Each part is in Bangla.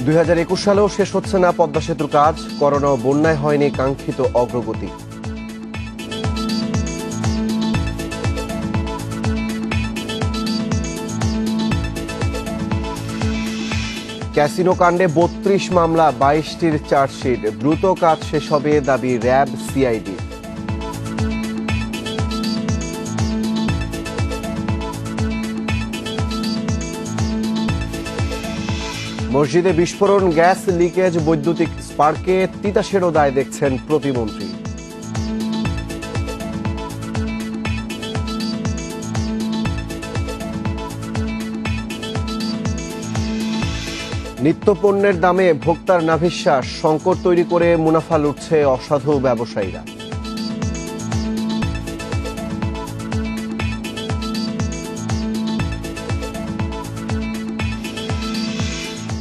2021 সালেও শেষ হচ্ছে না পদ্মা সেতুর কাজ, করোনা ও বন্যায় হয়নি কাঙ্ক্ষিত অগ্রগতি। ক্যাসিনো কাণ্ডে 32 মামলা, 22টির চার্জশিট, দ্রুত কাজ শেষ হবে দাবি র্যাব সিআইডি। মসজিদে বিস্ফোরণ, গ্যাস লিকেজ, বৈদ্যুতিক স্পার্কে তিতাসেরও দায় দেখছেন প্রতিমন্ত্রী। নিত্যপণ্যের দামে ভোক্তার নাভিশ্বাস, সংকট তৈরি করে মুনাফা লুটছে অসাধু ব্যবসায়ীরা।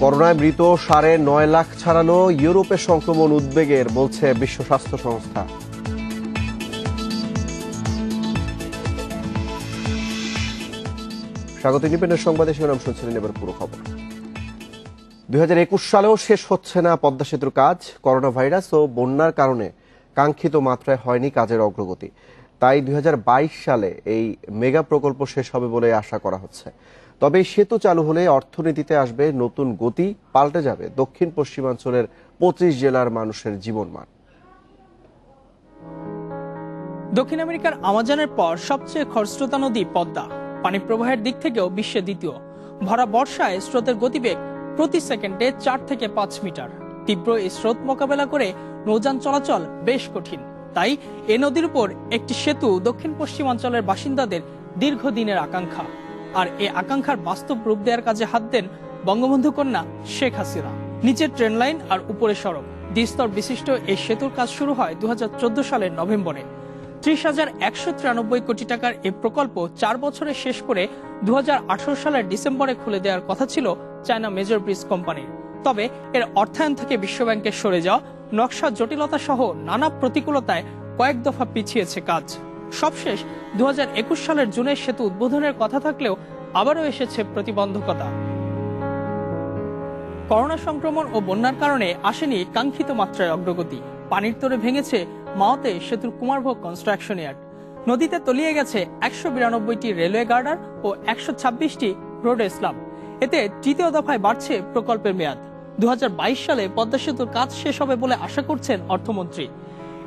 করোনায় মৃত 9.5 লাখ ছাড়ালো, ইউরোপে সংক্রমণ উদ্বেগের, বলছে বিশ্ব স্বাস্থ্য সংস্থা। স্বাগত ইন্ডিপেন্ডেন্ট সংবাদে শিরোনাম শুনছিলেন, এবার পুরো খবর। 2021 সালেও শেষ হচ্ছে না পদ্মা সেতুর কাজ, করোনা ভাইরাস ও বন্যার কারণে কাঙ্ক্ষিত মাত্রায় হয়নি কাজের অগ্রগতি। তাই 2022 সালে এই মেগা প্রকল্প শেষ হবে বলে আশা করা হচ্ছে। তবে সেতু চালু হলে অর্থনীতিতে আসবে নতুন গতি, পাল্টে যাবে দক্ষিণ পশ্চিমাঞ্চলের 25 জেলার মানুষের জীবনমান। দক্ষিণ আমেরিকার আমাজনের পর সবচেয়ে খরস্রোতা নদী পদ্মা, পানি প্রবাহের দিক থেকেও বিশ্বে দ্বিতীয়। ভরা বর্ষায় স্রোতের গতিবেগ প্রতি সেকেন্ডে 4 থেকে 5 মিটার। তীব্র এই স্রোত মোকাবেলা করে নৌযান চলাচল বেশ কঠিন। তাই এ নদীর উপর একটি সেতু দক্ষিণ পশ্চিমাঞ্চলের বাসিন্দাদের দীর্ঘদিনের আকাঙ্ক্ষা। আর এ আকাঙ্ক্ষার বাস্তব রূপ দেওয়ার কাজে হাত দেন বঙ্গবন্ধু কন্যা শেখ হাসিনা। নিচে ট্রেন লাইন আর উপরে সড়ক, দ্বিস্তর বিশিষ্ট এই সেতুর কাজ শুরু হয় 2014 সালের নভেম্বরে। 30,193 কোটি টাকার এই প্রকল্প 4 বছরে শেষ করে 2018 সালের ডিসেম্বরে খুলে দেওয়ার কথা ছিল চায়না মেজর ব্রিজ কোম্পানির। তবে এর অর্থায়ন থেকে বিশ্বব্যাংকের সরে যাওয়া, নকশা জটিলতা সহ নানা প্রতিকূলতায় কয়েক দফা পিছিয়েছে কাজ। সবশেষ 2021 সালের জুনে সেতু উদ্বোধনের কথা থাকলেও আবারও এসেছে প্রতিবন্ধকতা। করোনা সংক্রমণ ও বন্যার কারণে আসেনি কাঙ্ক্ষিত মাত্রায় অগ্রগতি। পানির তোরে ভেঙেছে মাওতে সেতুর কুমারভোগ কনস্ট্রাকশন ইয়ার্ড। নদীতে তলিয়ে গেছে 192টি রেলওয়ে গার্ডার ও 126টি রোড স্ল্যাব। এতে তৃতীয় দফায় বাড়ছে প্রকল্পের মেয়াদ। 2022 সালে পদ্মা সেতুর কাজ শেষ হবে বলে আশা করছেন অর্থমন্ত্রী।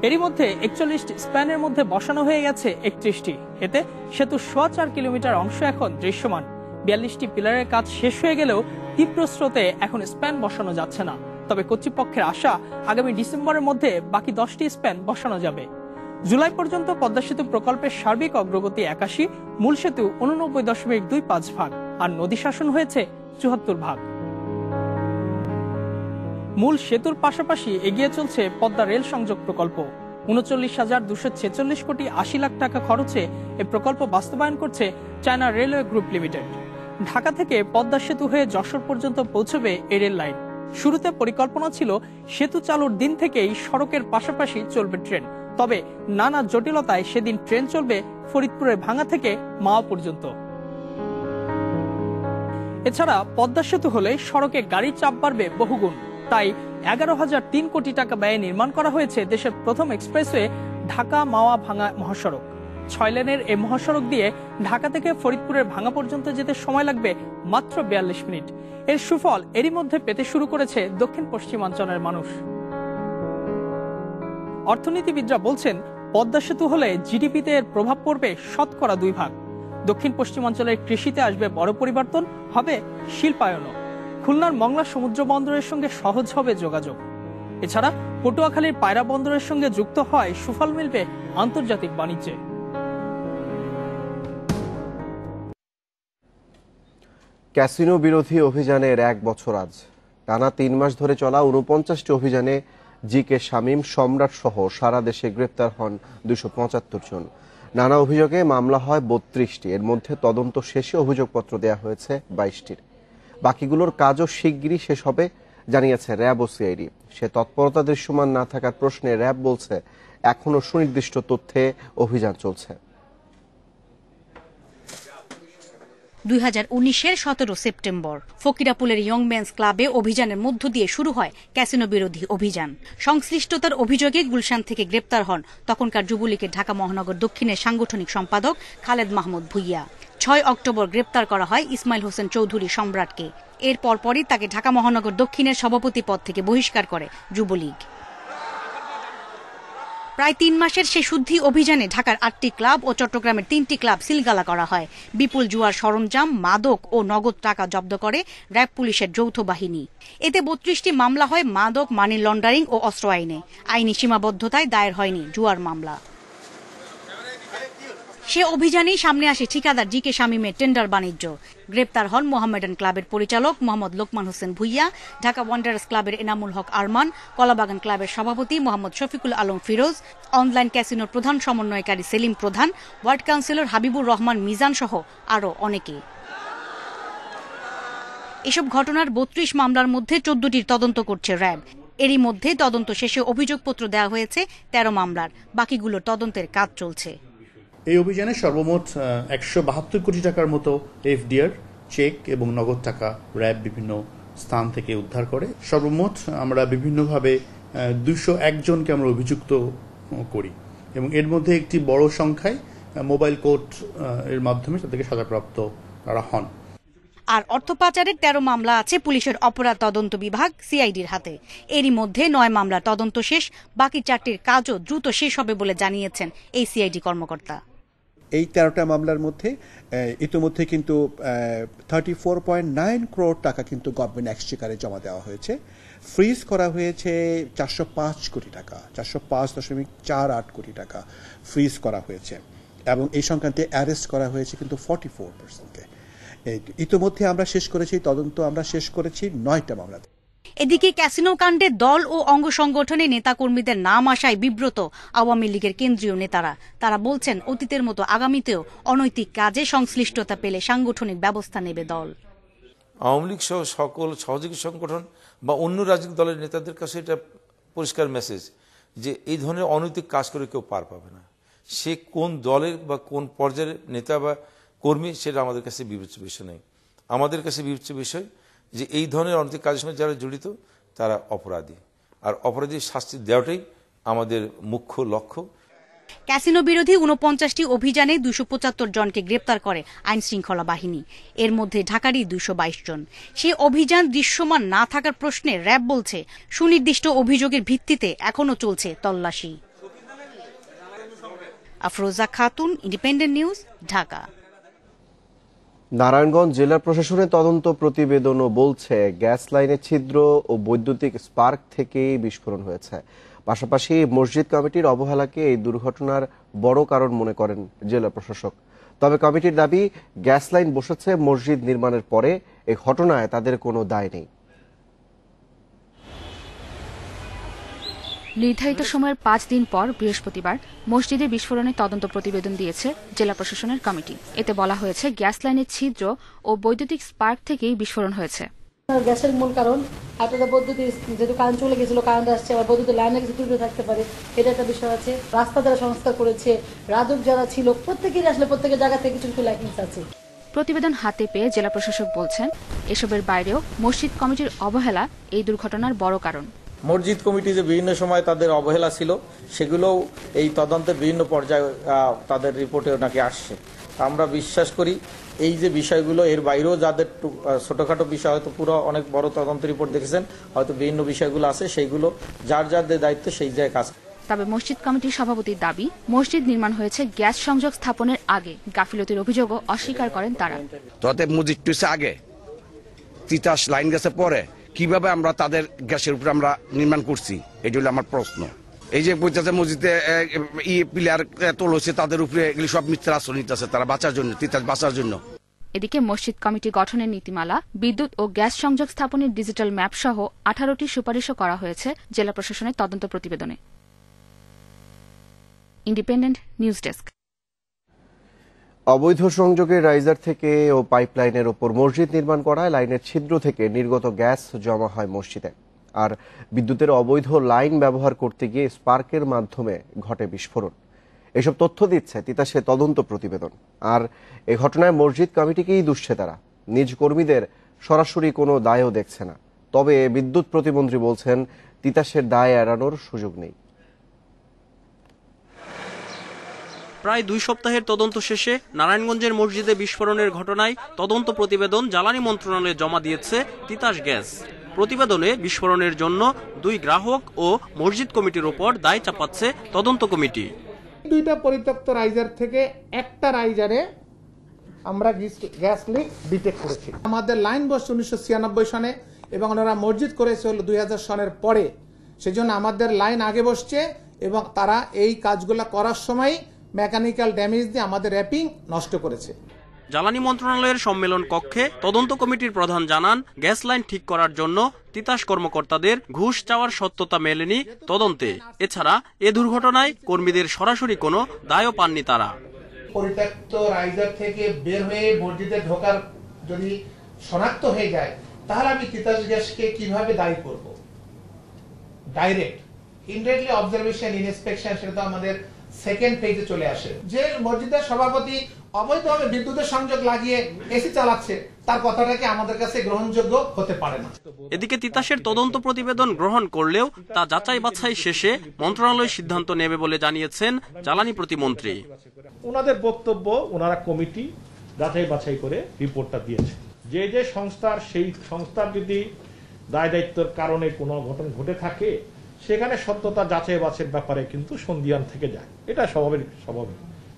এরই মধ্যে 41টি স্প্যানের মধ্যে বসানো হয়ে গেছে 31টি। এতে সেতুর 4.25 কিলোমিটার অংশ এখন দৃশ্যমান। 42টি পিলারের কাজ শেষ হয়ে গেলেও তীব্র স্রোতে এখন স্প্যান বসানো যাচ্ছে না। তবে কর্তৃপক্ষের আশা, আগামী ডিসেম্বরের মধ্যে বাকি 10টি স্প্যান বসানো যাবে। জুলাই পর্যন্ত পদ্মা সেতু প্রকল্পের সার্বিক অগ্রগতি 81, মূল সেতু 89.25 ভাগ, আর নদী শাসন হয়েছে 74 ভাগ। মূল সেতুর পাশাপাশি এগিয়ে চলছে পদ্মা রেল সংযোগ প্রকল্প। 39,246 কোটি 80 লাখ টাকা খরচে এই প্রকল্প বাস্তবায়ন করছে China railway group limited. Dhaka থেকে পদ্মা সেতু হয়ে যশোর পর্যন্ত পৌঁছবে এই রেল লাইন। শুরুতে পরিকল্পনা ছিল সেতু চালুর দিন থেকেই সড়কের পাশাপাশি চলবে ট্রেন। তবে নানা জটিলতায় সেদিন ট্রেন চলবে ফরিদপুরের ভাঙা থেকে মাওয়া পর্যন্ত। এছাড়া পদ্মা সেতু হলে সড়কে গাড়ির চাপ বাড়বে বহুগুণ। তাই 11,003 কোটি টাকা ব্যয়ে নির্মাণ করা হয়েছে দেশের প্রথম এক্সপ্রেসওয়ে ঢাকা মাওয়া ভাঙা মহাসড়ক। 6 লেনের এই মহাসড়ক দিয়ে ঢাকা থেকে ফরিদপুরের ভাঙা পর্যন্ত যেতে সময় লাগবে মাত্র 42 মিনিট। এর সুফল এরই মধ্যে পেতে শুরু করেছে দক্ষিণ পশ্চিমাঞ্চলের মানুষ। অর্থনীতিবিদরা বলছেন, পদ্মা সেতু হলে জিডিপিতে এর প্রভাব পড়বে 2% ভাগ। দক্ষিণ পশ্চিমাঞ্চলের কৃষিতে আসবে বড় পরিবর্তন, হবে শিল্পায়নও। খুলনার মংলা সমুদ্র বন্দরের সঙ্গে সহজ হবে যোগাযোগ। এছাড়া পটুয়াখালীর পায়রা বন্দরের সঙ্গে যুক্ত হয় সুফল মিলবে আন্তর্জাতিক বাণিজ্যে। ক্যাসিনো বিরোধী অভিযানের 1 বছর আজ। টানা 3 মাস ধরে চলা 49টি অভিযানে জি.কে. শামীম, সম্রাট সহ সারা দেশে গ্রেপ্তার হন 275 জন। নানা অভিযোগে মামলা হয় 32টি। এর মধ্যে তদন্ত শেষে অভিযোগপত্র দেয়া হয়েছে 22টির। বাকিগুলোর কাজও শিগগিরই শেষ হবে জানিয়েছে র্যাব ও সিআইডি। সে তৎপরতা দৃশ্যমান না থাকার প্রশ্নে র্যাব বলছে, এখনো সুনির্দিষ্ট তথ্যে অভিযান চলছে। 2019-এর 17 সেপ্টেম্বর ফকিরাপুলের ইয়ং মেন্স ক্লাবে অভিযানের মধ্য দিয়ে শুরু হয় ক্যাসিনো বিরোধী অভিযান। সংশ্লিষ্টতার অভিযোগে গুলশান থেকে গ্রেপ্তার হন তখনকার যুবলীগের ঢাকা মহানগর দক্ষিণের সাংগঠনিক সম্পাদক খালেদ মাহমুদ ভুইয়া। 6 অক্টোবর গ্রেপ্তার করা হয় ইসমাইল হোসেন চৌধুরী সম্রাটকে। এর পরপরই তাকে ঢাকা মহানগর দক্ষিণের সভাপতি পদ থেকে বহিষ্কার করে যুবলীগ। প্রায় 3 মাসের সে শুদ্ধি অভিযানে ঢাকার 8টি ক্লাব ও চট্টগ্রামের 3টি ক্লাব সিলগালা করা হয়। বিপুল জুয়ার সরঞ্জাম, মাদক ও নগদ টাকা জব্দ করে র্যাব পুলিশের যৌথ বাহিনী। এতে 32টি মামলা হয় মাদক, মানি লন্ডারিং ও অস্ত্র আইনে। আইনি সীমাবদ্ধতায় দায়ের হয়নি জুয়ার মামলা। সে অভিযানেই সামনে আসে ঠিকাদার জি কে শামীমের টেন্ডার বাণিজ্য। গ্রেপ্তার হন মোহামেডান ক্লাবের পরিচালক মোহাম্মদ লোকমান হোসেন ভুইয়া, ঢাকা ওয়ান্ডারার্স ক্লাবের এনামুল হক আরমান, কলাবাগান ক্লাবের সভাপতি মোহাম্মদ শফিকুল আলম ফিরোজ, অনলাইন ক্যাসিনোর প্রধান সমন্বয়কারী সেলিম প্রধান, ওয়ার্ড কাউন্সিলর হাবিবুর রহমান মিজান সহ আরও অনেকে। এসব ঘটনার 32 মামলার মধ্যে 14টির তদন্ত করছে র্যাব। এরই মধ্যে তদন্ত শেষে অভিযোগপত্র দেওয়া হয়েছে 13 মামলার, বাকিগুলোর তদন্তের কাজ চলছে। এই অভিযানে সর্বমোট 172 কোটি টাকার মতো এফডিআর, চেক এবং নগদ টাকা র্যাব বিভিন্ন স্থান থেকে উদ্ধার করে। সর্বমোট আমরা বিভিন্নভাবে 201 জনকে আমরা অভিযুক্ত করি এবং এর মধ্যে একটি বড় সংখ্যায় মোবাইল কোর্ট এর মাধ্যমে তাদেরকে সাজাপ্রাপ্ত করা হন। আর অর্থ পাচারের 13 মামলা আছে পুলিশের অপরাধ তদন্ত বিভাগ সিআইডির হাতে। এরই মধ্যে 9 মামলার তদন্ত শেষ, বাকি 4টির কাজও দ্রুত শেষ হবে বলে জানিয়েছেন এই সিআইডি কর্মকর্তা। এই 13টা মামলার মধ্যে ইতিমধ্যে কিন্তু 34.9 করোড় টাকা কিন্তু গভর্নমেন্ট এক্সচেকারে জমা দেওয়া হয়েছে। ফ্রিজ করা হয়েছে 405 কোটি টাকা, 405.48 কোটি টাকা ফ্রিজ করা হয়েছে এবং এই সংক্রান্তে অ্যারেস্ট করা হয়েছে কিন্তু 44%কে। ইতিমধ্যে আমরা শেষ করেছি তদন্ত, আমরা শেষ করেছি 9টা মামলা। এদিকে ক্যাসিনো কাণ্ডে দল ও অঙ্গ সংগঠনে নেতাকর্মীদের নাম আসায় বিব্রত আওয়ামী লীগের কেন্দ্রীয় নেতারা। তারা বলছেন অতীতের মতো আগামীতেও অনৈতিক কাজে সংশ্লিষ্টতা পেলে সাংগঠনিক ব্যবস্থা নেবে দল। আওয়ামী লীগ সহ সকল সহযোগী সংগঠন বা অন্য রাজনৈতিক দলের নেতাদের কাছে এটা পরিষ্কার মেসেজ যে এই ধরনের অনৈতিক কাজ করে কেউ পার পাবে না। সে কোন দলের বা কোন পর্যায়ের নেতা বা কর্মী সেটা আমাদের কাছে বিবেচ্য বিষয় নেই। আমাদের কাছে বিবেচ্য বিষয় যে এই ধরনের অনৈতিক কাজের সঙ্গে যারা জড়িত তারা অপরাধী, আর অপরাধীর শাস্তি দেওয়াটাই আমাদের মুখ্য লক্ষ্য। ক্যাসিনো বিরোধী 49টি অভিযানে 275 জনকে গ্রেপ্তার করে আইন শৃঙ্খলা বাহিনী। এর মধ্যে ঢাকারই 222 জন। সেই অভিযান দৃশ্যমান না থাকার প্রশ্নে র্যাব বলছে সুনির্দিষ্ট অভিযোগের ভিত্তিতে এখনো চলছে তল্লাশি। Afroza Khatun, independent news, Dhaka. নারায়ণগঞ্জ জেলা প্রশাসনের তদন্ত প্রতিবেদনও বলছে গ্যাস লাইনের ছিদ্র ও বৈদ্যুতিক স্পার্ক থেকেই বিস্ফোরণ হয়েছে। পাশাপাশি মসজিদ কমিটির অবহেলাকে এই দুর্ঘটনার বড় কারণ মনে করেন জেলা প্রশাসক। তবে কমিটির দাবি, গ্যাস লাইন বসেছে মসজিদ নির্মাণের পরে, এই ঘটনায় তাদের কোনো দায় নেই। নির্ধারিত সময়ের 5 দিন পর বৃহস্পতিবার মসজিদে বিস্ফোরণের তদন্ত প্রতিবেদন দিয়েছে জেলা প্রশাসনের কমিটি। এতে বলা হয়েছে গ্যাস লাইনের ছিদ্র ও বৈদ্যুতিক স্পার্ক থেকেই বিস্ফোরণ হয়েছে। গ্যাসের মূল কারণ আপনাদের বৈদ্যুতিক, যেহেতু কারেন্ট চলে গেছিল, কারেন্ট আসছে, আবার বৈদ্যুতিক লাইনে কিছু ত্রুটি থাকতে পারে, এটা একটা বিষয় আছে। রাস্তা যারা সংস্কার করেছে, রাজক যারা ছিল, প্রত্যেকেরই আসলে প্রত্যেকের জায়গা থেকে কিছু কিছু ল্যাকিংস আছে। প্রতিবেদন হাতে পেয়ে জেলা প্রশাসক বলছেন এসবের বাইরেও মসজিদ কমিটির অবহেলা এই দুর্ঘটনার বড় কারণ। মসজিদ কমিটি যে বিভিন্ন সময় তাদের অবহেলা ছিল সেগুলোও এই তদন্তের বিভিন্ন পর্যায়ে তাদের রিপোর্টে নাকি আসছে। আমরা বিশ্বাস করি এই যে বিষয়গুলো এর বাইরেও যাদের ছোটখাটো বিষয়, হয়তো পুরো অনেক বড় তদন্ত রিপোর্ট দেখেছেন, হয়তো বিভিন্ন বিষয়গুলো আছে, সেইগুলো যার যাদের দায়িত্ব সেই জায়গায় কাজ। তবে মসজিদ কমিটির সভাপতির দাবি, মসজিদ নির্মাণ হয়েছে গ্যাস সংযোগ স্থাপনের আগে। গাফিলতির অভিযোগও অস্বীকার করেন তারা। তবে মসজিদ টুসে আগে, তিতাস লাইন গেছে পরে, কিভাবে আমরা তাদের গ্যাসের উপরে আমরা নির্মাণ করছি, এটি হলো আমার প্রশ্ন। এই যে মসজিদে পিলার তোল হয়েছে তাদের উপরে, এগুলি সব মিথ্যা আশ্রয় নিতেছে তারা বাঁচার জন্য, তিতাস বাঁচার জন্য। এদিকে মসজিদ কমিটি গঠনের নীতিমালা, বিদ্যুৎ ও গ্যাস সংযোগ স্থাপনের ডিজিটাল ম্যাপ সহ 18টি সুপারিশও করা হয়েছে জেলা প্রশাসনের তদন্ত প্রতিবেদনে। Independent news desk. অবৈধ সংযোগের রাইজার থেকে ও পাইপলাইনের ওপর মসজিদ নির্মাণ করায় লাইনের ছিদ্র থেকে নির্গত গ্যাস জমা হয় মসজিদে। আর বিদ্যুতের অবৈধ লাইন ব্যবহার করতে গিয়ে স্পার্কের মাধ্যমে ঘটে বিস্ফোরণ। এসব তথ্য দিচ্ছে তিতাসে তদন্ত প্রতিবেদন। আর এ ঘটনায় মসজিদ কমিটিকেই দুষছে তারা, নিজ কর্মীদের সরাসরি কোনো দায়ও দেখছে না। তবে বিদ্যুৎ প্রতিমন্ত্রী বলছেন তিতাসের দায় এড়ানোর সুযোগ নেই। প্রায় 2 সপ্তাহের তদন্ত শেষে নারায়ণগঞ্জের মসজিদে বিস্ফোরণের ঘটনায় তদন্ত প্রতিবেদন জ্বালানি মন্ত্রণালয়ে জমা দিয়েছে তিতাস গ্যাস। প্রতিবেদনে বিস্ফোরণের জন্য 2 গ্রাহক ও মসজিদ কমিটির উপর দায় চাপাচ্ছে তদন্ত কমিটি। 2টা পরিত্যক্ত রাইজার থেকে একটা রাইজারে আমরা গ্যাস লিক ডিটেক্ট করেছি। আমাদের লাইন বসছে 1996 সনে এবং ওনারা মসজিদ করেছে হলো 2000 সনের পরে, সেজন্য আমাদের লাইন আগে বসছে এবং তারা এই কাজগুলো করার সময় মেকানিক্যাল ড্যামেজ দিয়ে আমাদের র্যাপিং নষ্ট করেছে। জ্বালানি মন্ত্রণালয়ের সম্মেলন কক্ষে তদন্ত কমিটির প্রধান জানান, গ্যাস লাইন ঠিক করার জন্য তিতাস কর্মকর্তাদের ঘুষ চাওয়ার সত্যতা মেলেনি তদন্তে। এছাড়া এ দুর্ঘটনায় কর্মীদের সরাসরি কোনো দায়ও পাননি তারা। পরিত্যক্ত রাইজার থেকে বের হয়ে মসজিদে ঢোকার যদি শনাক্ত হয়ে যায় তাহলে আমি তিতাস গ্যাসকে কিভাবে দায়ী করব? ডাইরেক্ট ইনডাইরেক্টলি অবজারভেশন ইনস্পেকশন সেটা তো আমাদের সেকেন্ড ফেজে চলে আসে। যে মসজিদের সভাপতি অবৈধভাবে বিদ্যুতের সংযোগ লাগিয়ে এসি চালাচ্ছে তার কথাটাকে আমাদের কাছে গ্রহণযোগ্য হতে পারে না। এদিকে তিতাসের তদন্ত প্রতিবেদন গ্রহণ করলেও তা যাচাই বাছাই শেষে মন্ত্রণালয় সিদ্ধান্ত নেবে বলে জানিয়েছেন জ্বালানি প্রতিমন্ত্রী। ওনাদের বক্তব্য, ওনারা কমিটি যাচাই বাছাই করে রিপোর্টটা দিয়েছে। যে যে সংস্থার, সেই সংস্থার যদি দায় দায়িত্বের কারণে কোনো ঘটনা ঘটে থাকে সেখানে সত্যতা যাচাই বাছাইয়ের ব্যাপারে কিন্তু সন্দিহান থেকে যায়, এটা স্বাভাবিক।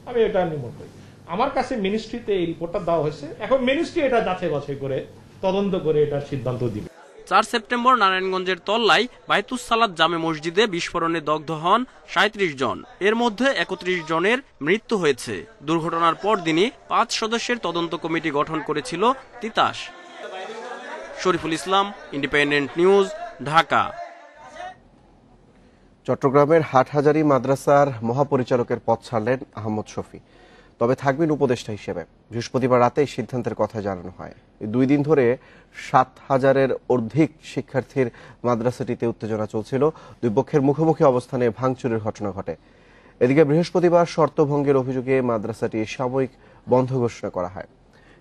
আমি এটা নির্মূল করি। আমার কাছে মিনিস্ট্রিতে এই রিপোর্টটা দেওয়া হয়েছে, এখন মিনিস্ট্রি এটা যাচাই বাছাই করে তদন্ত করে এটার সিদ্ধান্ত দিবে। 4 সেপ্টেম্বর নারায়ণগঞ্জের তল্লায় বাইতুস সালাত জামে মসজিদে বিস্ফোরণে দগ্ধ হন 37 জন, এর মধ্যে 31 জনের মৃত্যু হয়েছে। দুর্ঘটনার পর দিনই 5 সদস্যের তদন্ত কমিটি গঠন করেছিল তিতাস। Shariful Islam, independent news, Dhaka. চট্টগ্রামের হাটহাজারী মাদ্রাসার মহাপরিচালকের পদ ছাড়লেন আহমদ শফি, তবে থাকবেন উপদেষ্টা হিসেবে। বৃহস্পতিবার রাতে এই সিদ্ধান্তের কথা জানানো হয়। 2 দিন ধরে 7000-এর অধিক শিক্ষার্থীর মাদ্রাসাটিতে উত্তেজনা চলছিল। 2 পক্ষের মুখোমুখি অবস্থানে ভাঙচুরের ঘটনা ঘটে। এদিকে বৃহস্পতিবার শর্তভঙ্গের অভিযোগে মাদ্রাসাটি সাময়িক বন্ধ ঘোষণা করা হয়।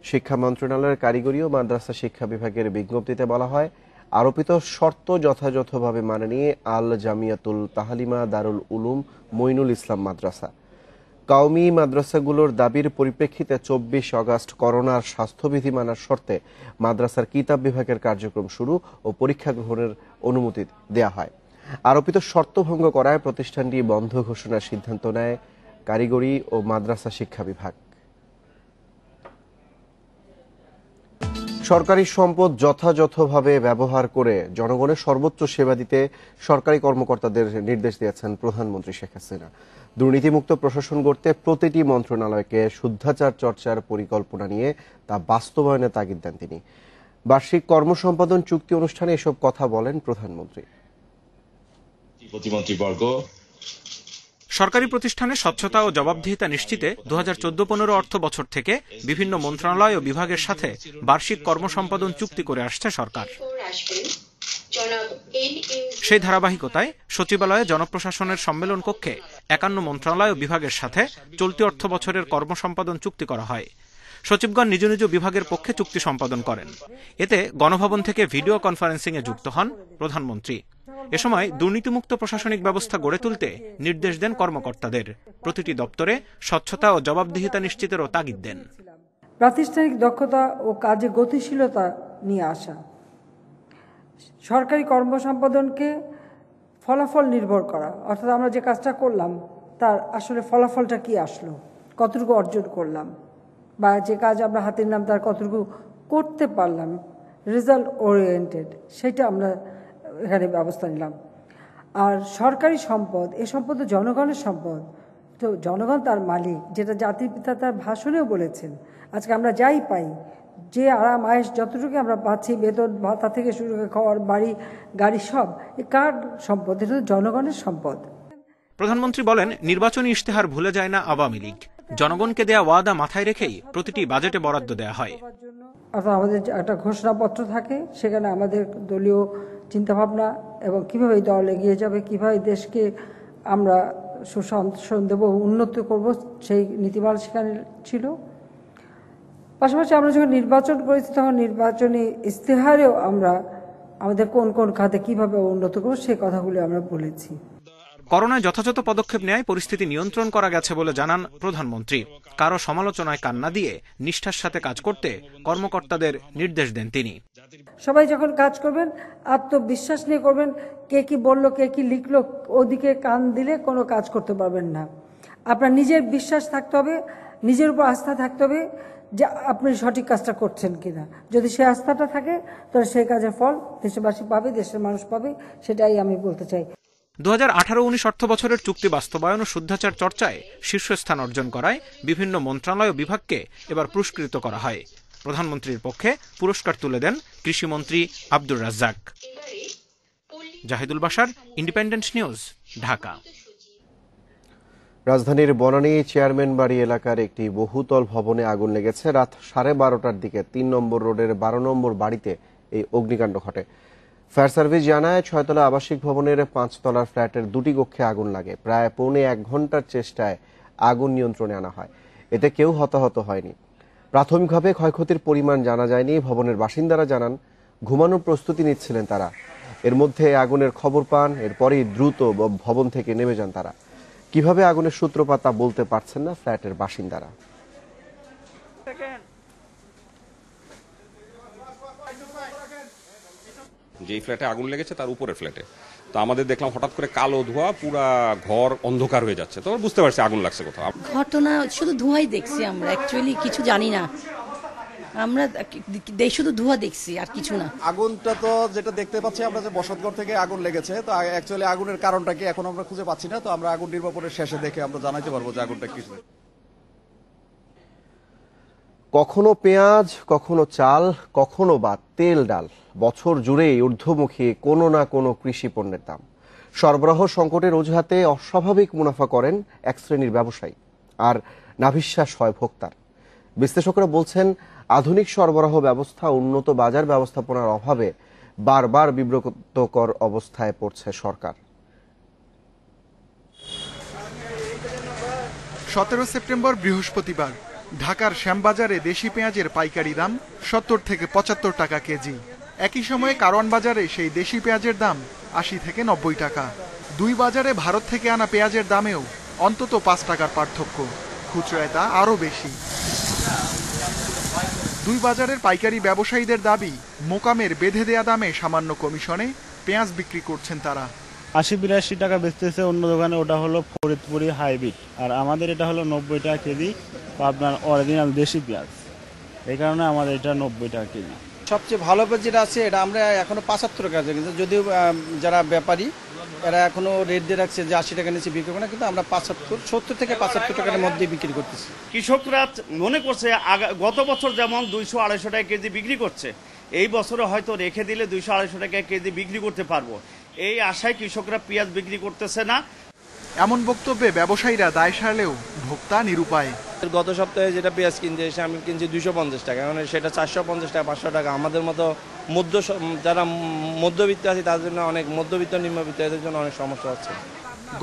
শিক্ষা মন্ত্রণালয়ের কারিগরি ও মাদ্রাসা শিক্ষা বিভাগের বিজ্ঞপ্তিতে বলা হয়, আরোপিত শর্ত যথাযথভাবে মানে নিয়ে আল জামিয়াতুল তাহলিমা দারুল উলুম মইনুল ইসলাম মাদ্রাসা কাওমি মাদ্রাসাগুলোর দাবির পরিপ্রেক্ষিতে 24 আগস্ট করোনার স্বাস্থ্যবিধি মানার শর্তে মাদ্রাসার কিতাব বিভাগের কার্যক্রম শুরু ও পরীক্ষা গ্রহণের অনুমতি দেয়া হয়। আরোপিত শর্ত ভঙ্গ করায় প্রতিষ্ঠানটি বন্ধ ঘোষণার সিদ্ধান্ত নেয় কারিগরি ও মাদ্রাসা শিক্ষা বিভাগ। সরকারি সম্পদ যথাযথভাবে ব্যবহার করে জনগণের সর্বোচ্চ সেবা দিতে সরকারি কর্মকর্তাদের নির্দেশ দিয়েছেন প্রধানমন্ত্রী শেখ হাসিনা। দুর্নীতিমুক্ত প্রশাসন গড়তে প্রতিটি মন্ত্রণালয়কে শুদ্ধাচার চর্চার পরিকল্পনা নিয়ে তা বাস্তবায়নে তাগিদ দেন তিনি। বার্ষিক কর্মসম্পাদন চুক্তি অনুষ্ঠানে এসব কথা বলেন প্রধানমন্ত্রী। প্রতিমন্ত্রীবর্গ, সরকারি প্রতিষ্ঠানে স্বচ্ছতা ও জবাবদিহিতা নিশ্চিতে 2014-15 অর্থ বছর থেকে বিভিন্ন মন্ত্রণালয় ও বিভাগের সাথে বার্ষিক কর্মসম্পাদন চুক্তি করে আসছে সরকার। সেই ধারাবাহিকতায় সচিবালয়ে জনপ্রশাসনের সম্মেলন কক্ষে 51 মন্ত্রণালয় ও বিভাগের সাথে চলতি অর্থ বছরের কর্মসম্পাদন চুক্তি করা হয়। সচিবগণ নিজ নিজ বিভাগের পক্ষে চুক্তি সম্পাদন করেন। এতে গণভবন থেকে ভিডিও কনফারেন্সিংয়ে যুক্ত হন প্রধানমন্ত্রী। এ সময় দুর্নীতিমুক্ত প্রশাসনিক ব্যবস্থা গড়ে তুলতে নির্দেশ দেন কর্মকর্তাদের। প্রতিটি দপ্তরে স্বচ্ছতা ও জবাবদিহিতা নিশ্চিতেরও তাগিদ দেন। প্রাতিষ্ঠানিক দক্ষতা ও কাজে গতিশীলতা নিয়ে আসা, সরকারি কর্মসম্পাদনকে ফলাফল নির্ভর করা, অর্থাৎ আমরা যে কাজটা করলাম তার আসলে ফলাফলটা কি আসলো, কতটুকু অর্জন করলাম, বা যে কাজ আমরা হাতে নিলাম তার কতটুকু করতে পারলাম, রেজাল্ট ওরিয়েন্টেড, সেটা আমরা এখানে ব্যবস্থা নিলাম। আর সরকারি সম্পদ, এই সম্পদ তো জনগণের সম্পদ, তো জনগণ তার মালিক, যেটা জাতির পিতা তার ভাষণেও বলেছেন। আজকে আমরা যাই পাই, যে আরাম আয়েস যতটুকু আমরা পাচ্ছি, বেতন ভাতা থেকে শুরু করে খাওয়ার, বাড়ি গাড়ি, সব এই কার সম্পদ? এটা তো জনগণের সম্পদ। প্রধানমন্ত্রী বলেন, নির্বাচনী ইশতেহার ভুলে যায় না আওয়ামী লীগ। জনগণকে দেয়া ওয়াদা মাথায় রেখেই প্রতিটি বাজেটে বরাদ্দ দেয়া হয়। অর্থাৎ আমাদের একটা ঘোষণাপত্র থাকে, সেখানে আমাদের দলীয় চিন্তাভাবনা এবং কীভাবে দল এগিয়ে যাবে, কীভাবে দেশকে আমরা সুশাসন দেব, উন্নত করব, সেই নীতিমালা সেখানে ছিল। পাশাপাশি আমরা যখন নির্বাচন করেছি তখন নির্বাচনী ইস্তেহারেও আমরা আমাদের কোন কোন খাতে কিভাবে উন্নত করব সেই কথাগুলি আমরা বলেছি। করোনায় যথাযথ পদক্ষেপ নেয় পরিস্থিতি নিয়ন্ত্রণ করা গেছে বলে জানান প্রধানমন্ত্রী। কারো সমালোচনায় কান না দিয়ে নিষ্ঠার সাথে কাজ করতে কর্মকর্তাদের নির্দেশ দেন তিনি। সবাই যখন কাজ করবেন আত্মবিশ্বাস নিয়ে করবেন। কে কি বললো, কে কি লিখলো, ওদিকে কান দিলে কোনো কাজ করতে পারবেন না। আপনার নিজের বিশ্বাস থাকতে হবে, নিজের উপর আস্থা থাকতে হবে যে আপনি সঠিক কাজটা করছেন কিনা। যদি সেই আস্থাটা থাকে তাহলে সেই কাজের ফল দেশবাসী পাবে, দেশের মানুষ পাবে, সেটাই আমি বলতে চাই। 2018-19 অর্থ বছরের চুক্তি বাস্তবায়ন ও শুদ্ধাচার চর্চায় শীর্ষস্থান অর্জন করায় বিভিন্ন মন্ত্রণালয় ও বিভাগকে এবার পুরস্কৃত করা হয়। প্রধানমন্ত্রীর পক্ষে পুরস্কার তুলে দেন কৃষিমন্ত্রী আব্দুর রাজ্জাক। Zahidul Bashar, independent news, Dhaka. রাজধানীর বনানী চেয়ারম্যান বাড়ি এলাকার একটি বহুতল ভবনে আগুন লেগেছে। রাত 12:30টার দিকে 3 নম্বর রোডের 12 নম্বর বাড়িতে এই অগ্নিকাণ্ড ঘটে। ফায়ার সার্ভিস জানায় 6তলা আবাসিক ভবনের 5 তলার ফ্ল্যাটের 2টি কক্ষে আগুন লাগে। প্রায় পৌনে 1 ঘন্টার চেষ্টায় আগুন নিয়ন্ত্রণে আনা হয়। এতে কেউ হতাহত হয়নি। প্রাথমিকভাবে ক্ষয়ক্ষতির পরিমাণ জানা যায়নি। ভবনের বাসিন্দারা জানান ঘুমানোর প্রস্তুতি নিচ্ছিলেন তারা। এর মধ্যে আগুনের খবর পান। এরপরই দ্রুত ভবন থেকে নেমে যান তারা। কিভাবে আগুনের সূত্রপাত তা বলতে পারছেন না ফ্ল্যাটের বাসিন্দারা। যেই ফ্ল্যাটে আগুন লেগেছে তার উপরের ফ্ল্যাটে, তো আমাদের দেখলাম হঠাৎ করে কালো ধোঁয়া, পুরা ঘর অন্ধকার হয়ে যাচ্ছে। তো বুঝতে পারছি আগুন লাগছে কোথাও। ঘটনা শুধু ধোঁয়াই দেখছি আমরা, অ্যাকচুয়ালি কিছু জানি না আমরা, শুধু ধোঁয়া দেখছি আর কিছু না। আগুনটা তো যেটা দেখতে পাচ্ছি আমরা যে বসতঘর থেকে আগুন লেগেছে, তো অ্যাকচুয়ালি আগুনের কারণটা কি এখন আমরা খুঁজে পাচ্ছি না। তো আমরা আগুন নির্বাপনের শেষে দেখে আমরা জানাইতে পারবো যে আগুনটা কি। কখনো পেঁয়াজ, কখনো চাল, কখনো বা তেল ডাল, বছর জুড়েই ঊর্ধ্বমুখী কোনো না কোনো কৃষি পণ্যের দাম। সরবরাহ সংকটের অজুহাতে অস্বাভাবিক মুনাফা করেন এক শ্রেণীর ব্যবসায়ী, আর নাভিশ্বাস হয় ভোক্তার। বিশ্লেষকরা বলছেন আধুনিক সরবরাহ ব্যবস্থা, উন্নত বাজার ব্যবস্থাপনার অভাবে বারবার বিব্রতকর অবস্থায় পড়ছে সরকার। 17 সেপ্টেম্বর বৃহস্পতিবার ঢাকার শ্যামবাজারে দেশি পেঁয়াজের পাইকারি দাম 70 থেকে 75 টাকা কেজি। একই সময়ে কারওয়ান বাজারে সেই দেশি পেঁয়াজের দাম 80 থেকে 90 টাকা। দুই বাজারে ভারত থেকে আনা পেঁয়াজের দামেও অন্তত 5 টাকার পার্থক্য, খুচরায় তা আরও বেশি। দুই বাজারের পাইকারি ব্যবসায়ীদের দাবি, মোকামের বেঁধে দেয়া দামে সামান্য কমিশনে পেঁয়াজ বিক্রি করছেন তারা। 80-82 টাকা বেচতেছে অন্য দোকানে, ওটা হলো ফরিদপুরি হাইব্রিড, আর আমাদের এটা হলো 90 টাকা কেজি আপনার অরিজিনাল দেশি পেঁয়াজ। এই কারণে আমাদের এটা 90 টাকা কেজি। সবচেয়ে ভালো পেঁয়াজ যেটা আছে এটা আমরা এখনো 75 টাকা কিন্তু, যদিও যারা ব্যাপারী এরা এখনো রেট দিয়ে রাখছে যে 80 টাকা নিচে বিক্রি করে না, কিন্তু আমরা 70 থেকে 75 টাকার মধ্যে বিক্রি করতেছি। কৃষকরা মনে করছে গত বছর যেমন 200-250 টাকা কেজি বিক্রি করছে, এই বছরে হয়তো রেখে দিলে 200-250 টাকা কেজি বিক্রি করতে পারবো, এই আশায় কৃষকরা পেঁয়াজ বিক্রি করতেছে না। এমন বক্তব্যে ব্যবসায়ীরা দায় সারলেও ভোক্তা নিরুপায়। গত সপ্তাহে যেটা পেঁয়াজ কিনতে এসে আমি কিনছি 250 টাকা, মানে সেটা 450 টাকা 500 টাকা। আমাদের মতো যারা মধ্যবিত্ত আছে তাদের জন্য অনেক, মধ্যবিত্ত নিম্নবিত্ত এদের জন্য অনেক সমস্যা হচ্ছে।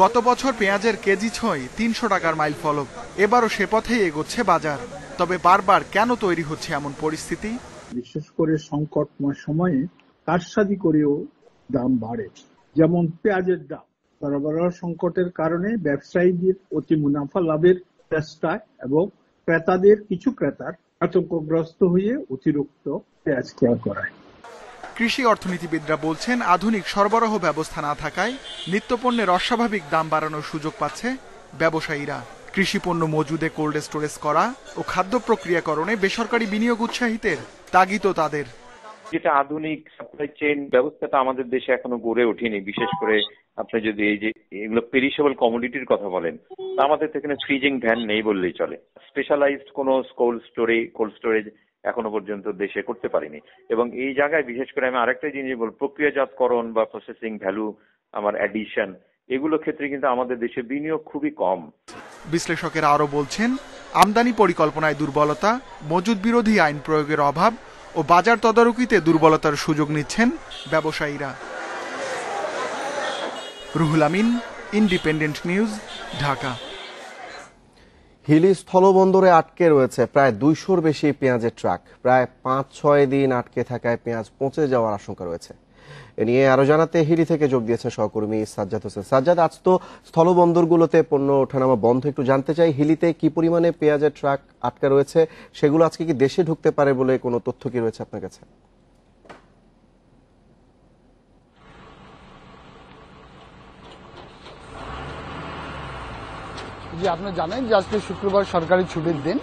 গত বছর পেঁয়াজের কেজি ছয় 300 টাকার মাইল ফলক, এবারও সে পথেই এগোচ্ছে বাজার। তবে বারবার কেন তৈরি হচ্ছে এমন পরিস্থিতি? বিশেষ করে সংকটময় সময়ে কারসাজি করেও দাম বাড়ে। যেমন পেঁয়াজের দাম, সরবরাহ সংকটের কারণে ব্যবসায়ীদের অতি মুনাফা লাভের চেষ্টায় এবং কিছু ক্রেতার আতঙ্কগ্রস্ত হয়ে অতিরিক্ত পেঁয়াজ ক্রয় করায়। কৃষি অর্থনীতিবিদরা বলছেন আধুনিক সরবরাহ ব্যবস্থা না থাকায় নিত্যপণ্যের অস্বাভাবিক দাম বাড়ানোর সুযোগ পাচ্ছে ব্যবসায়ীরা। কৃষি পণ্য মজুদে কোল্ড স্টোরেজ করা ও খাদ্য প্রক্রিয়াকরণে বেসরকারি বিনিয়োগ উৎসাহিতের তাগিদও তাদের। যেটা আধুনিক সাপ্লাই চেইন ব্যবস্থাটা আমাদের দেশে এখনো গড়ে ওঠেনি। বিশেষ করে আপনি যদি এই যে এগুলো পেরিশেবল কমোডিটির কথা বলেন, তা আমাদের এখানে ফ্রিজিং ভ্যান নেই বললেই চলে। স্পেশালাইজড কোনো কোল্ড স্টোরেজ এখনো পর্যন্ত দেশে করতে পারিনি। এবং এই জায়গায় বিশেষ করে আমি আরেকটা জিনিস বলব, প্রক্রিয়াজাতকরণ বা প্রসেসিং ভ্যালু, আমার অ্যাডিশন, এগুলো ক্ষেত্রে কিন্তু আমাদের দেশে বিনিয়োগ খুবই কম। বিশ্লেষকেরা আরো বলছেন আমদানি পরিকল্পনায় দুর্বলতা, মজুদ বিরোধী আইন প্রয়োগের অভাব ও বাজার তদারকিতে দুর্বলতার সুযোগ নিচ্ছেন ব্যবসায়ীরা। Ruhul Amin, independent news, Dhaka. হিলি স্থলবন্দরে আটকে রয়েছে প্রায় 200-র বেশি পেঁয়াজের ট্রাক। প্রায় 5-6 দিন আটকে থাকায় পেঁয়াজ পচে যাওয়ার আশঙ্কা রয়েছে। এ নিয়ে আরো জানাতে হিলি থেকে যোগ দিয়েছেন সহকর্মী সাজ্জাদ হোসেন। সাজ্জাদ, আজ তো স্থলবন্দরগুলোতে পণ্য ওঠানামা বন্ধ, একটু জানতে চাই হিলিতে কি পরিমাণে পেঁয়াজের ট্রাক আটকা রয়েছে, সেগুলো আজকে কি দেশে ঢুকতে পারে বলে কোনো তথ্য কি রয়েছে আপনার কাছে? জি, আপনারা জানেন যে আজকে শুক্রবার সরকারি ছুটির দিন।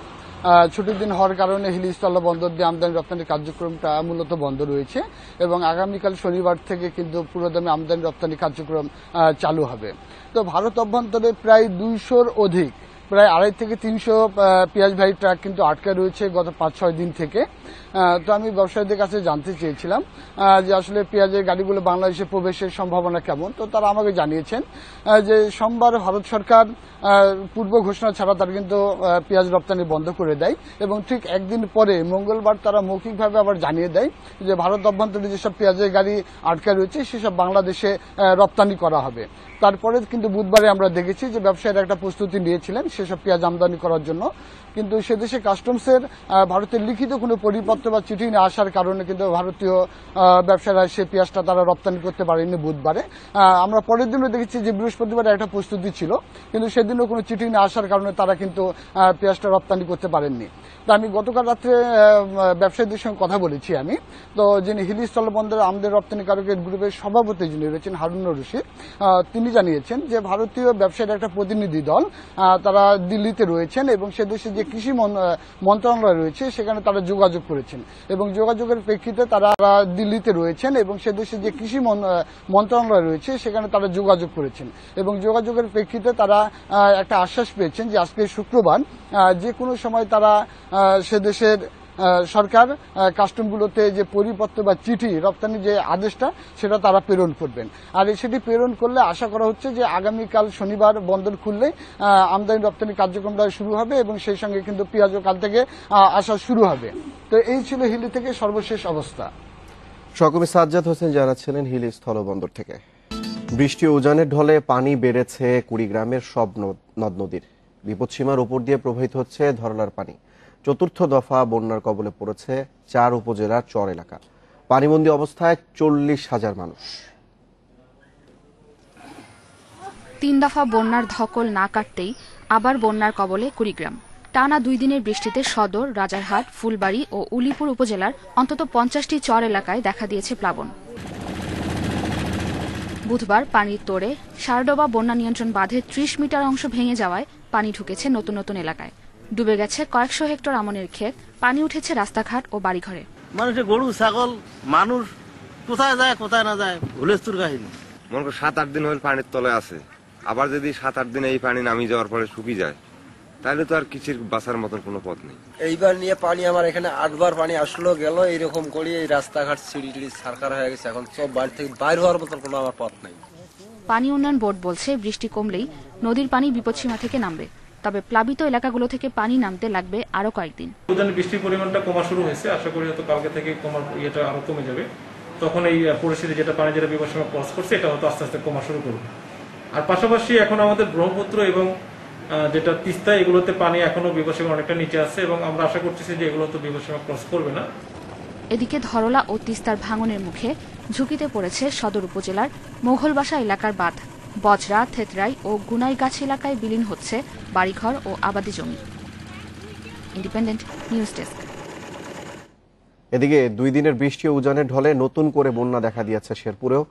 ছুটির দিন হওয়ার কারণে হিলি স্থলবন্দর দিয়ে আমদানি রপ্তানি কার্যক্রমটা মূলত বন্ধ রয়েছে এবং আগামীকাল শনিবার থেকে কিন্তু পুরোদমে আমদানি রপ্তানি কার্যক্রম চালু হবে। তো ভারত অভ্যন্তরে প্রায় 200-র অধিক, প্রায় 250 থেকে 300 পেঁয়াজবাহী ট্রাক কিন্তু আটকে রয়েছে গত 5-6 দিন থেকে। তো আমি ব্যবসায়ীদের কাছে জানতে চেয়েছিলাম যে আসলে পেঁয়াজের গাড়িগুলো বাংলাদেশে প্রবেশের সম্ভাবনা কেমন। তো তারা আমাকে জানিয়েছেন যে সোমবার ভারত সরকার পূর্ব ঘোষণা ছাড়া তারা কিন্তু পেঁয়াজ রপ্তানি বন্ধ করে দেয় এবং ঠিক একদিন পরে মঙ্গলবার তারা মৌখিকভাবে আবার জানিয়ে দেয় যে ভারত অভ্যন্তরে যেসব পেঁয়াজের গাড়ি আটকে রয়েছে সেসব বাংলাদেশে রপ্তানি করা হবে। তারপরে কিন্তু বুধবারে আমরা দেখেছি যে ব্যবসায়ীরা একটা প্রস্তুতি নিয়েছিলেন সেসব পেঁয়াজ আমদানি করার জন্য, কিন্তু সেদেশে কাস্টমসের ভারতের লিখিত কোনো পরিপত্র বা চিঠি না আসার কারণে কিন্তু ভারতীয় ব্যবসায়ীরা সে পেঁয়াজটা তারা রপ্তানি করতে পারেনি বুধবারে। আমরা পরের দিনও দেখেছি যে বৃহস্পতিবারে একটা প্রস্তুতি ছিল, কিন্তু সেদিনও কোনো চিঠি না আসার কারণে তারা কিন্তু পেঁয়াজটা রপ্তানি করতে পারেননি। তা আমি গতকাল রাত্রে ব্যবসায়ীদের সঙ্গে কথা বলেছি আমি, তো যিনি হিলি স্থলবন্দরের আমদানি রপ্তানিকারকের গ্রুপের সভাপতি যিনি রয়েছেন হারুনুর রশিদ, তিনি জানিয়েছেন যে ভারতীয় ব্যবসায়ীর একটা প্রতিনিধি দল তারা দিল্লিতে রয়েছেন এবং সে দেশে যে কৃষি মন্ত্রণালয় রয়েছে সেখানে তারা যোগাযোগ করেছেন এবং যোগাযোগের প্রেক্ষিতে তারা দিল্লিতে রয়েছেন এবং সে দেশে যে কৃষি মন্ত্রণালয় রয়েছে সেখানে তারা যোগাযোগ করেছেন এবং যোগাযোগের প্রেক্ষিতে তারা একটা আশ্বাস পেয়েছেন যে আজকে শুক্রবার যে কোনো সময় তারা সে দেশের সরকার কাস্টমগুলোতে যে পরিপত্র বা চিঠি রপ্তানি যে আদেশটা সেটা তারা প্রেরণ করবেন। আর সেটি প্রেরণ করলে আশা করা হচ্ছে যে আগামীকাল শনিবার বন্দর খুললে আমদানি রপ্তানি কার্যক্রমটা শুরু হবে এবং সেই সঙ্গে কিন্তু পেঁয়াজও কাল থেকে আসা শুরু হবে। তো এই ছিল হিলি থেকে সর্বশেষ অবস্থা। সহকর্মী সাজ্জাদ হোসেন জানাচ্ছিলেন হিলি স্থলবন্দর থেকে। বৃষ্টি ও উজানের ঢলে পানি বেড়েছে কুড়িগ্রামের সব নদ নদীর। বিপদসীমার উপর দিয়ে প্রবাহিত হচ্ছে ধরলার পানি। চতুর্থ দফা বন্যার কবলে পড়েছে 4 উপজেলার চর এলাকা। পানিবন্দী অবস্থায় 40,000 মানুষ। 3 দফা বন্যার ধকল না কাটতেই আবার বন্যার কবলে কুড়িগ্রাম। টানা 2 দিনের বৃষ্টিতে সদর, রাজারহাট, ফুলবাড়ী ও উলিপুর উপজেলার অন্তত 50টি চর এলাকায় দেখা দিয়েছে প্লাবন। বুধবার পানির তোড়ে সারডোবা বন্যা নিয়ন্ত্রণ বাঁধের 30 মিটার অংশ ভেঙে যাওয়ায় পানি ঢুকেছে নতুন নতুন এলাকায়। ডুবে গেছে কয়েকশো হেক্টর আমনের ক্ষেত, পানি উঠেছে রাস্তাঘাট ও বাড়িঘরে। মানুষের গরু ছাগল মানুষ কোথায় যায় কোথায় না যায় হুলেস্তুর কাহিনী। মনে করো 7-8 দিন হল পানির তলে আছে, আবার যদি 7-8 দিন এই পানি নামিয়ে যাওয়ার পরে শুকিয়ে যায় তাহলে তো আর কিছুর বাঁচার মতন কোনো পথ নেই। এইবার নিয়ে পানি আমার এখানে 8 বার পানি আসলো গেল, এইরকম করে এই রাস্তাঘাট সিঁড়ি টিড়ি সারকার হয়ে গেছে। এখন সব বাড়ি থেকে বাইরে হওয়ার মতন কোনো আমার পথ নেই। পানি উন্নয়ন বোর্ড বলছে বৃষ্টি কমলেই নদীর পানি বিপদসীমা থেকে নামবে, তবে প্লাবিত এলাকাগুলো থেকে পানি নামতে লাগবে আরো কয়েকদিন। বৃষ্টির পরিমাণটা কমা শুরু হয়েছে, আশা করি হয়তো কালকে থেকে কমার ইয়েটা আরো কমে যাবে। তখন এই পরিস্থিতি যেটা পানি যেটা বিপদসীমা ক্রস করছে এটা হয়তো আস্তে আস্তে কমা শুরু করবে। আর পাশাপাশি এখন আমাদের ব্রহ্মপুত্র এবং যেটা তিস্তা এগুলোতে পানি এখনো বিপদসীমা অনেকটা নিচে আছে এবং আমরা আশা করতেছি যে এগুলো তো বিপদসীমা ক্রস করবে না। এদিকে ধরলা ও তিস্তার ভাঙনের মুখে ঝুঁকিতে পড়েছে সদর উপজেলার মোঘলবাসা এলাকার বাঁধ। বজরা, থেতরাই ও গুনাইগাছ এলাকায় বিলীন হচ্ছে বাড়িঘর ও আবাদি জমি। Independent news desk. এদিকে 2 দিনের বৃষ্টি ও উজানের ঢলে নতুন করে বন্যা দেখা দিয়েছে শেরপুরেও।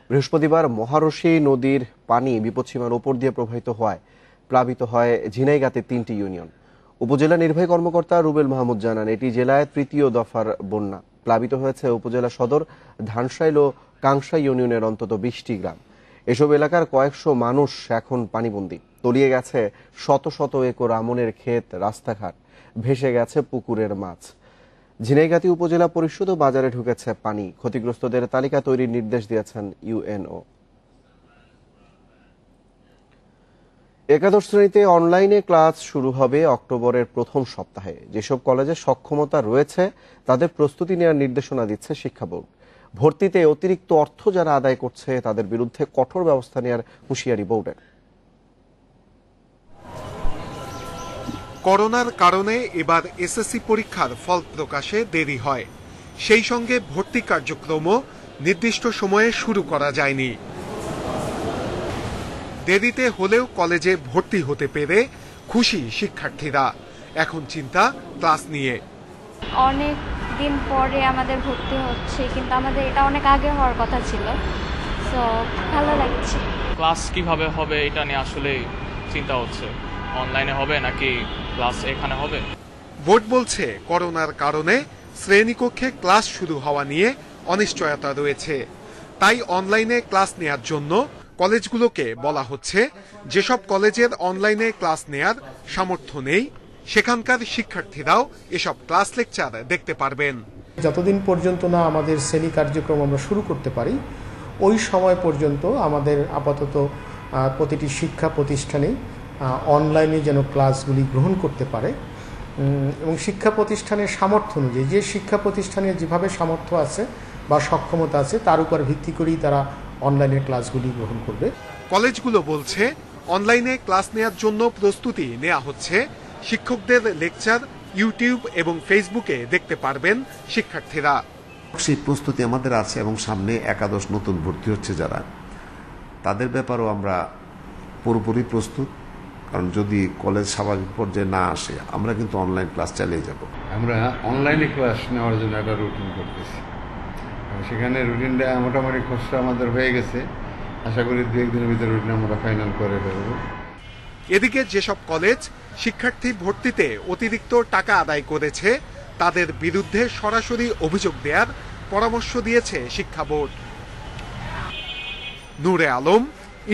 বৃহস্পতিবার মহারশী নদীর পানি বিপদসীমার উপর দিয়ে প্রবাহিত হওয়ায় প্লাবিত হয় ঝিনাইগাতির 3টি ইউনিয়ন। উপজেলা নির্বাহী কর্মকর্তা রুবেল মাহমুদ জানান, এটি জেলায় 3য় দফার বন্যা। প্লাবিত হয়েছে উপজেলা সদর, ধানসাইল ও কাংসা ইউনিয়নের অন্তত 20টি গ্রাম। এসব এলাকার কয়েকশো মানুষ এখন পানিবন্দী। তলিয়ে গেছে শত শত একর আমনের ক্ষেত, রাস্তাঘাট, ভেসে গেছে পুকুরের মাছ। ঝিনাইগাতি উপজেলা পরিষদ ও বাজারে ঢুকেছে পানি। ক্ষতিগ্রস্তদের তালিকা তৈরির নির্দেশ দিয়েছেন ইউএনও। একাদশ শ্রেণীতে অনলাইনে ক্লাস শুরু হবে অক্টোবরের প্রথম সপ্তাহে। যেসব কলেজে সক্ষমতা রয়েছে তাদের প্রস্তুতি নেওয়ার নির্দেশনা দিচ্ছে শিক্ষা বোর্ড। ভর্তিতে অতিরিক্ত অর্থ যারা আদায় করছে তাদের বিরুদ্ধে কঠোর ব্যবস্থা নেওয়ার হুঁশিয়ারি বোর্ডের। করোনার কারণে এবার এসএসসি পরীক্ষার ফল প্রকাশে দেরি হয়, সেই সঙ্গে ভর্তি কার্যক্রমও নির্দিষ্ট সময়ে শুরু করা যায়নি। দেরিতে হলেও কলেজে ভর্তি হতে পেরে খুশি শিক্ষার্থীরা। এখন চিন্তা ক্লাস নিয়ে। অনেক দিন পরে আমাদের ভর্তি হচ্ছে, কিন্তু আমাদের এটা অনেক আগে হওয়ার কথা ছিল, সো ভালো লাগছে। ক্লাস কিভাবে হবে এটা নিয়ে আসলে চিন্তা হচ্ছে, অনলাইনে হবে নাকি ক্লাস এখানে হবে। বোর্ড বলছে করোনার কারণে শ্রেণীকক্ষে ক্লাস শুরু হওয়া নিয়ে অনিশ্চয়তা রয়েছে, তাই অনলাইনে ক্লাস নেয়ার জন্য কলেজগুলোকে বলা হচ্ছে যেসব কলেজের অনলাইনে ক্লাস নেয়ার সামর্থ্য নেই সেখানকার শিক্ষার্থীরাও এসব ক্লাস লেকচার দেখতে পারবেন। যতদিন পর্যন্ত না আমাদের শ্রেণী কার্যক্রম আমরা শুরু করতে পারি, ওই সময় পর্যন্ত আমাদের আপাতত প্রতিটি শিক্ষা প্রতিষ্ঠানে অনলাইনে যেন ক্লাসগুলি গ্রহণ করতে পারে এবং শিক্ষা প্রতিষ্ঠানের সামর্থ্য অনুযায়ী, যে শিক্ষা প্রতিষ্ঠানের যেভাবে সামর্থ্য আছে বা সক্ষমতা আছে তার উপর ভিত্তি করেই তারা অনলাইনে ক্লাসগুলি গ্রহণ করবে। কলেজগুলো বলছে অনলাইনে ক্লাস নেয়ার জন্য প্রস্তুতি নেওয়া হচ্ছে। শিক্ষকদের লেকচার ইউটিউব এবং ফেসবুকে দেখতে পারবেন শিক্ষার্থীরা। সেই প্রস্তুতি আমাদের আছে এবং সামনে একাদশ নতুন ভর্তি হচ্ছে যারা, তাদের ব্যাপারেও আমরা পুরোপুরি প্রস্তুত। কারণ যদি কলেজ স্বাভাবিক পর্যায়ে না আসে আমরা কিন্তু অনলাইন ক্লাস চালিয়ে যাব। আমরা অনলাইনে ক্লাস নেওয়ার জন্য একটা রুটিন করতেছি, সেখানে রুটিনটা মোটামুটি খসড়া আমাদের হয়ে গেছে। আশা করি 2-1 দিনের ভিতরে রুটিন আমরা ফাইনাল করে ফেলব। এদিকে যেসব কলেজ শিক্ষার্থী ভর্তিতে অতিরিক্ত টাকা আদায় করেছে তাদের বিরুদ্ধে সরাসরি অভিযোগ দেওয়ার পরামর্শ দিয়েছে শিক্ষা বোর্ড। নূরে আলম,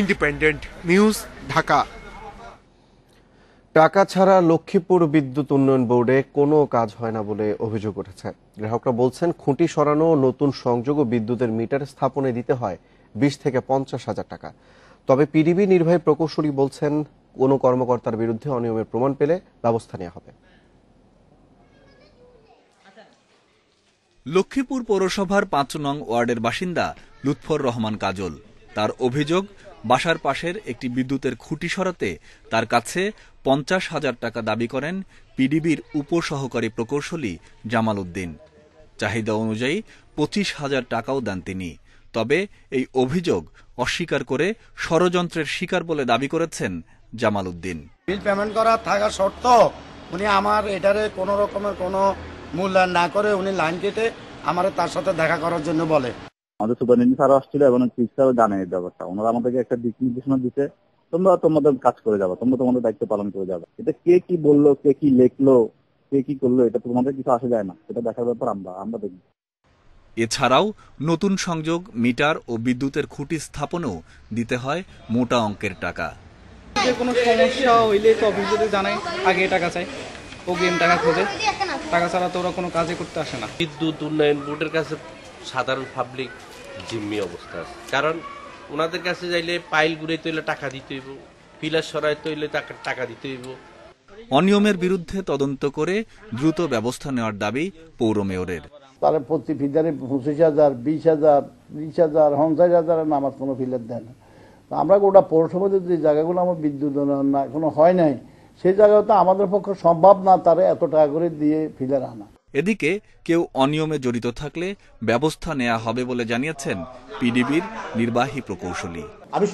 ইন্ডিপেন্ডেন্ট নিউজ, ঢাকা। টাকা ছাড়া লক্ষ্মীপুর বিদ্যুৎ উন্নয়ন বোর্ডে কোনো কাজ হয় না বলে অভিযোগ উঠেছে। গ্রাহকরা বলছেন খুঁটি সরানো, নতুন সংযোগ ও বিদ্যুতের মিটার স্থাপনে দিতে হয় 20 থেকে 50 হাজার টাকা। তবে পিডিবি নির্বাহী প্রকৌশলী বলছেন কোনো কর্মকর্তার বিরুদ্ধে অনিয়মের প্রমাণ পেলে ব্যবস্থা নেওয়া হবে। লক্ষ্মীপুর পৌরসভার 5 নং ওয়ার্ডের বাসিন্দা লুৎফর রহমান কাজল। তার অভিযোগ, বাসার পাশের একটি বিদ্যুতের খুঁটি সরাতে তার কাছে 50,000 টাকা দাবি করেন পিডিবির উপসহকারী প্রকৌশলী জামাল উদ্দিন। চাহিদা অনুযায়ী 25,000 টাকাও দেন তিনি। তবে এই অভিযোগ অস্বীকার করে ষড়যন্ত্রের শিকার বলে দাবি করেছেন জামাল উদ্দিন। বিল পেমেন্ট করা থাকা শর্ত উনি আমার এটারে কোনো রকমের কোনো মূল্যায়ন না করে উনি লাইন কেটে আমার তার সাথে দেখা করার জন্য বলে। আমাদের সুপারিনটেন্ডেন্ট স্যার আসছিল এবং চিফ স্যারও জানে এই ব্যাপারটা। ওনারা আমাদেরকে একটা দিক নির্দেশনা দিতে, তোমরা তোমাদের কাজ করে যাবে, তোমরা তোমাদের দায়িত্ব পালন করে যাবে। এটা কে কি বললো, কে কি লিখলো, কে কি করলো, এটা তোমাদের কিছু আসে যায় না। এটা দেখার ব্যাপার আমরা দেখি। এছাড়াও নতুন সংযোগ, মিটার ও বিদ্যুতের খুঁটি স্থাপনেও দিতে হয় মোটা অঙ্কের টাকা। যে কোনো সমস্যা হইলে তো অফিসে জানাই, আগে টাকা চাই, অগ্রিম টাকা খোঁজে, টাকা ছাড়া তো ওরা কোনো কাজে করতে আসে না। বিদ্যুৎ উন্নয়ন বোর্ডের কাছে সাধারণ পাবলিক জিম্মি অবস্থা আছে, কারণ ওনাদের কাছে যাইলে পাইল ঘুরে তৈলে টাকা দিতে হইব, পিলার সরাই তৈলে টাকা দিতে হইব। অনিয়মের বিরুদ্ধে তদন্ত করে দ্রুত ব্যবস্থা নেওয়ার দাবি পৌর মেয়রের। তারা প্রতি ফিল্টারে 25,000, 20,000, 30,000, 50,000 নামাজ কোনো ফিল্টার দেয় না। আমরা গোটা পৌরসভাতে যে জায়গাগুলো আমার বিদ্যুৎ না এখনো হয় নাই, সেই জায়গায় তো আমাদের পক্ষে সম্ভব না তারা এত টাকা করে দিয়ে ফিল্টার আনা। এদিকে কেউ অনিয়মে জড়িত থাকলে ব্যবস্থা নেওয়া হবে বলে জানিয়েছেন পিডিবির নির্বাহী প্রকৌশলী। আমি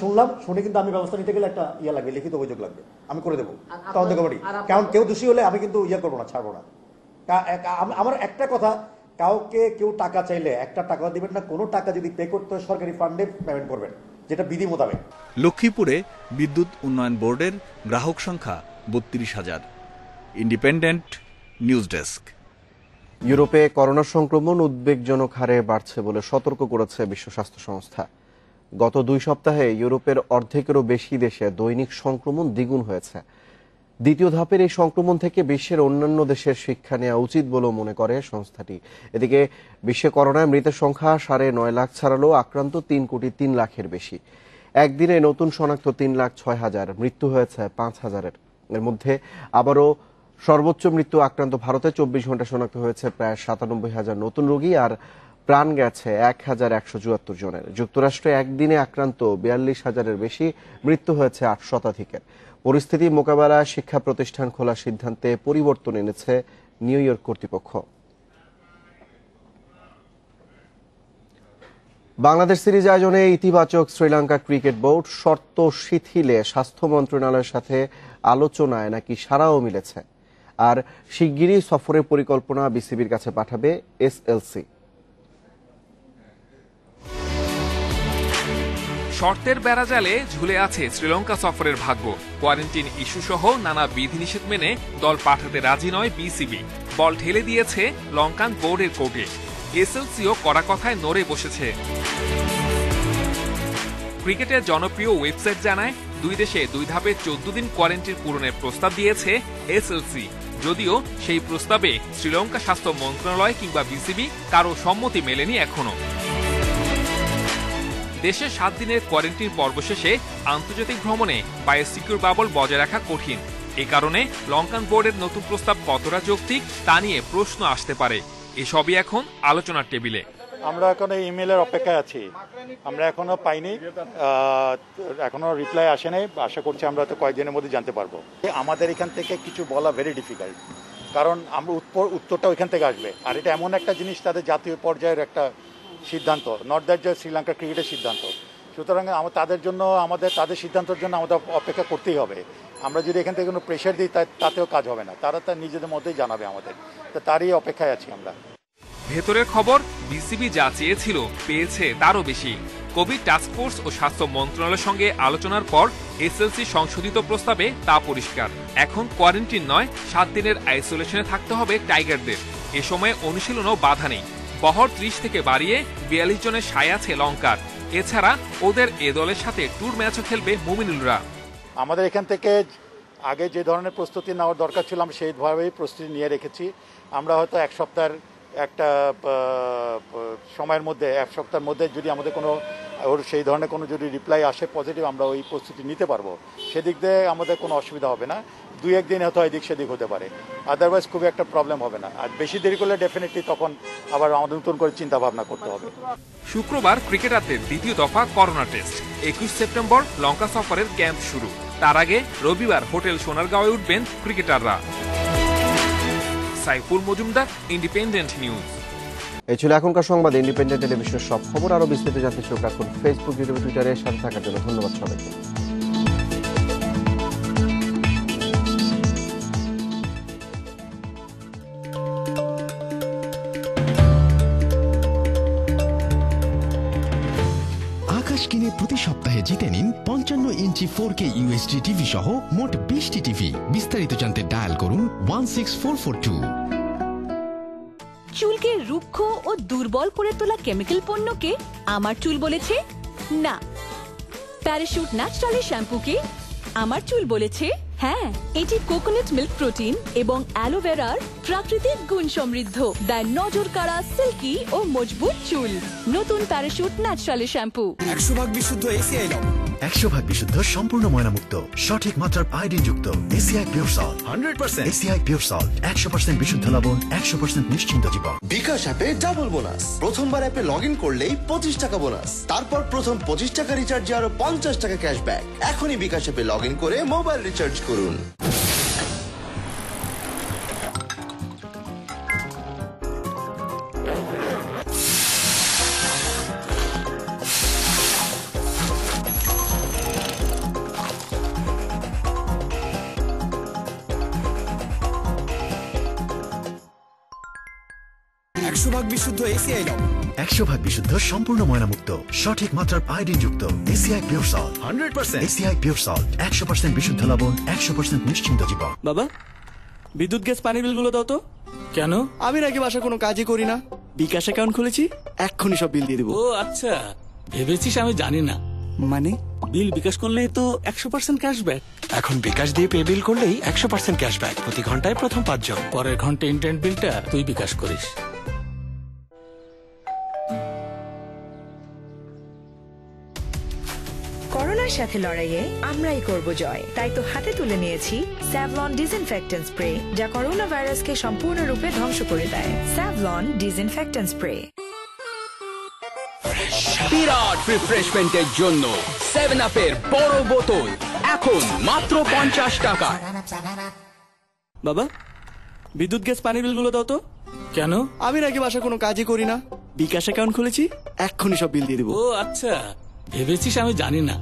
শুনে কিন্তু আমি ব্যবস্থা নিতে গেলে একটা লাগবে, লিখিত অভিযোগ লাগবে, আমি করে দেবো তদন্ত কমিটি। কারণ কেউ দোষী হলে আমি কিন্তু করবো না, ছাড়বো না। আমার একটা কথা, কাউকে কেউ টাকা চাইলে একটা টাকা দিবেন না, কোনো টাকা যদি পে করতে হয় সরকারি ফান্ডে পেমেন্ট করবেন, যেটা বিধি মোতাবেক। লক্ষ্মীপুরে বিদ্যুৎ উন্নয়ন বোর্ডের গ্রাহক সংখ্যা 32,000। Independent news desk. ইউরোপে করোনা সংক্রমণ উদ্বেগজনক হারে বাড়ছে বলে সতর্ক করেছে বিশ্ব স্বাস্থ্য সংস্থা। গত 2 সপ্তাহে ইউরোপের অর্ধেকেরও বেশি দেশে দৈনিক সংক্রমণ দ্বিগুণ হয়েছে। দ্বিতীয় ধাপের এই সংক্রমণ থেকে বিশ্বের অন্যান্য দেশের শিক্ষা নেওয়া উচিত বলেও মনে করে সংস্থাটি। এদিকে বিশ্বে করোনায় মৃতের সংখ্যা 9.5 লাখ ছাড়ালেও আক্রান্ত 3,03,00,000-এর বেশি। একদিনে নতুন শনাক্ত 3,06,000, মৃত্যু হয়েছে 5,000-এর। এর মধ্যে আবারও সর্বোচ্চ মৃত্যু আক্রান্ত ভারতে 24 ঘন্টা শনাক্ত হয়েছে প্রায় 97,000 নতুন রোগী, আর প্রাণ গেছে ১,১৭৪ জনের। যুক্তরাষ্ট্রে একদিনে আক্রান্ত ৪২,০০০-এর বেশি, মৃত্যু হয়েছে ৮ শতাধিকের। পরিস্থিতি মোকাবেলায় শিক্ষা প্রতিষ্ঠান খোলার সিদ্ধান্তে পরিবর্তন এনেছে নিউ ইয়র্ক কর্তৃপক্ষ। বাংলাদেশ সিরিজ আয়োজনে ইতিবাচক শ্রীলঙ্কা ক্রিকেট বোর্ড, শর্ত শিথিলে স্বাস্থ্য মন্ত্রণালয়ের সাথে আলোচনায় নাকি সাড়াও মিলেছে। আর শিগগিরই সফরের পরিকল্পনা বিসিবির কাছে পাঠাবে এসএলসি। শর্তের বেড়াজালে ঝুলে আছে শ্রীলঙ্কা সফরের ভাগ্য। কোয়ারেন্টিন ইস্যু সহ নানা বিধিনিষেধ মেনে দল পাঠাতে রাজি নয় বিসিবি। বল ঠেলে দিয়েছে লঙ্কান বোর্ডের কোর্টে। এসএলসিও কড়া কথায় নড়ে বসেছে। ক্রিকেটের জনপ্রিয় ওয়েবসাইট জানায়, দুই দেশে 2 ধাপে 14 দিন কোয়ারেন্টিন পূরণের প্রস্তাব দিয়েছে এসএলসি। যদিও সেই প্রস্তাবে শ্রীলঙ্কা স্বাস্থ্য মন্ত্রণালয় কিংবা বিসিবি কারো সম্মতি মেলেনি এখনো। দেশে 7 দিনের কোয়ারেন্টিন পর্ব শেষে আন্তর্জাতিক ভ্রমণে বায়োসিকিউর বাবল বজায় রাখা কঠিন। এ কারণে লঙ্কান বোর্ডের নতুন প্রস্তাব কতটা যৌক্তিক তা নিয়ে প্রশ্ন আসতে পারে। এসবই এখন আলোচনার টেবিলে। আমরা এখন ইমেলের অপেক্ষায় আছি, আমরা এখনো পাইনি, এখনো রিপ্লাই আসে নাই। আশা করছি আমরা তো কয়েকদিনের মধ্যে জানতে পারবো। আমাদের এখান থেকে কিছু বলা ভেরি ডিফিকাল্ট, কারণ আমরা উত্তরটা ওইখান থেকে আসবে। আর এটা এমন একটা জিনিস তাদের জাতীয় পর্যায়ের একটা সিদ্ধান্ত, নট দ্যাট যে শ্রীলঙ্কা ক্রিকেটের সিদ্ধান্ত। সুতরাং তাদের সিদ্ধান্তের জন্য আমাদের অপেক্ষা করতেই হবে। আমরা যদি এখান থেকে কোনো প্রেশার দিই তাতেও কাজ হবে না, তারা তার নিজেদের মধ্যেই জানাবে আমাদের, তো তারই অপেক্ষায় আছি আমরা। ভেতরের খবর, বিসিবি যা চেয়েছিল পেয়েছে তারও বেশি। কোভিড টাস্কফোর্স ও স্বাস্থ্য মন্ত্রণালয়ের সঙ্গে আলোচনার পর এসএলসি সংশোধিত প্রস্তাবে তা পরিষ্কার। এখন কোয়ারেন্টিন নয়, 7 দিনের আইসোলেশনে থাকতে হবে টাইগারদের। এ সময় অনুশীলনও বাধা নেই। বহর 30 থেকে বাড়িয়ে 42 জনের সায় আছে লঙ্কার। এছাড়া ওদের এ দলের সাথে ট্যুর ম্যাচও খেলবে মুমিনুলরা। আমাদের এখান থেকে আগে যে ধরনের প্রস্তুতি নেওয়ার দরকার ছিল আমরা সেইভাবেই প্রস্তুতি নিয়ে রেখেছি। আমরা হয়তো 1 সপ্তাহের একটা সময়ের মধ্যে 1 সপ্তাহের মধ্যে যদি আমাদের কোনো সেই ধরনের কোনো যদি রিপ্লাই আসে পজিটিভ, আমরা ওই প্রস্তুতি নিতে পারবো। সেদিক দিয়ে আমাদের কোনো অসুবিধা হবে না। 2-1 দিন হয়তো এদিক সেদিক হতে পারে, আদারওয়াইজ খুব একটা প্রবলেম হবে না। আর বেশি দেরি করলে ডেফিনেটলি তখন আবার আমাদের নতুন করে চিন্তা ভাবনা করতে হবে। শুক্রবার ক্রিকেটারদের দ্বিতীয় দফা করোনা টেস্ট। 21 সেপ্টেম্বর লঙ্কা সফরের ক্যাম্প শুরু। তার আগে রবিবার হোটেল সোনারগাঁওয়ে উঠবেন ক্রিকেটাররা। Saiful Majumdar, independent news. এই ছিল এখনকার সংবাদ। ইন্ডিপেন্ডেন্ট টেলিভিশনের সব খবর আরো বিস্তারিত জানতে চোখ রাখুন ফেসবুক, ইউটিউব, টুইটারে। সাথে থাকার জন্য ধন্যবাদ সবাইকে। আকাশ কিনে প্রতি সপ্তাহে জিতে নিন 55 ইঞ্চি 4K UHD টিভি সহ মোট 20টি টিভি। বিস্তারিত জানতে ডায়াল করুন 16442। চুলকে রুক্ষ ও দুর্বল করে তোলা কেমিক্যাল পণ্যকে আমার চুল বলেছে না। প্যারাশুট ন্যাচারালি শ্যাম্পুকে আমার চুল বলেছে হ্যাঁ। এটি কোকোনাট মিল্ক প্রোটিন এবং অ্যালোভেরার প্রাকৃতিক গুণ সমৃদ্ধ, দেয় নজর কাড়া, সিল্কি ও মজবুত চুল। নতুন প্যারাশুট ন্যাচারালি শ্যাম্পু। 100% বিশুদ্ধ এসিআই লবণ, 100% বিশুদ্ধ সম্পূর্ণ ময়নামুক্ত, সঠিক মাত্রার আয়োডিন যুক্ত ACI pure salt. 100% ACI pure salt, 100% বিশুদ্ধ লবণ, 100% নিশ্চিন্ত জীবন। বিকাশ অ্যাপে ডাবল বোনাস। প্রথমবার অ্যাপে লগ ইন করলেই 25 টাকা বোনাস, তারপর প্রথম 25 টাকা রিচার্জে আরো 50 টাকা ক্যাশব্যাক। এখনই বিকাশ অ্যাপে লগ ইন করে মোবাইল রিচার্জ করুন। বিশুদ্ধ এসিআই লবণ, 100% বিশুদ্ধ সম্পূর্ণ ময়নামুক্ত, সঠিক মাত্রার আয়োডিন যুক্ত ACI pure salt. 100% ACI pure salt, 100% বিশুদ্ধ লবণ, 100% নিশ্চিন্ত জীবন। বাবা, বিদ্যুৎ গ্যাস পানি বিলগুলো দাও তো। কেন? আমি নাকি বাসা কোনো কাজই করি না, বিকাশ অ্যাকাউন্ট খুলেছি, এক্ষুনি সব বিল দিয়ে দেবো। ও আচ্ছা, ভেবেছিস আমি জানি না। মানে বিল বিকাশ করলে তো 100% ক্যাশব্যাক। এখন বিকাশ দিয়ে পে বিল করলেই 100% ক্যাশব্যাক, প্রতি ঘন্টায় প্রথম 5 জন। পরের ঘন্টা ইন্টারনেট বিলটা তুই বিকাশ করিস। করোনার সাথে লড়াইয়ে আমরাই করব জয়। তাই তো হাতে তুলে নিয়েছি স্যাভলন ডিসইনফেক্টেন্ট স্প্রে, যা করোনা ভাইরাসকে সম্পূর্ণরূপে ধ্বংস করে দেয়। Savlon disinfectant spray. বিরাট রিফ্রেশমেন্টের জন্য 7 আপের বড় বোতল এখন মাত্র 50 টাকা। বাবা, বিদ্যুৎ গ্যাস পানি বিলগুলো দাও তো। কেন? আমি নাকি বাসা কোনো কাজই করি না, বিকাশ অ্যাকাউন্ট খুলেছি, এক্ষুনি সব বিল দিয়ে দেবো। ও আচ্ছা, ভেবেছিস আমি জানি না।